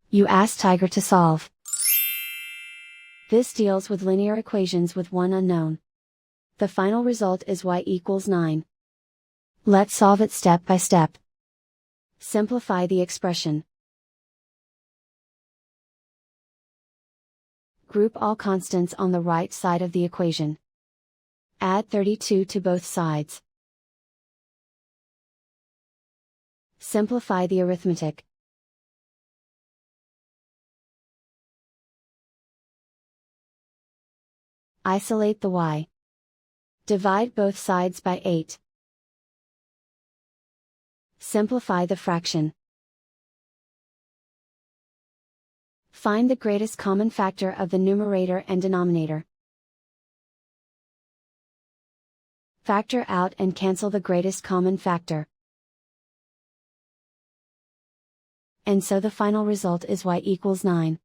You ask Tiger to solve. This deals with linear equations with one unknown. The final result is y equals 9. Let's solve it step by step. Simplify the expression. Group all constants on the right side of the equation. Add 32 to both sides. Simplify the arithmetic. Isolate the y. Divide both sides by 8. Simplify the fraction. Find the greatest common factor of the numerator and denominator. Factor out and cancel the greatest common factor. And so the final result is y equals 9.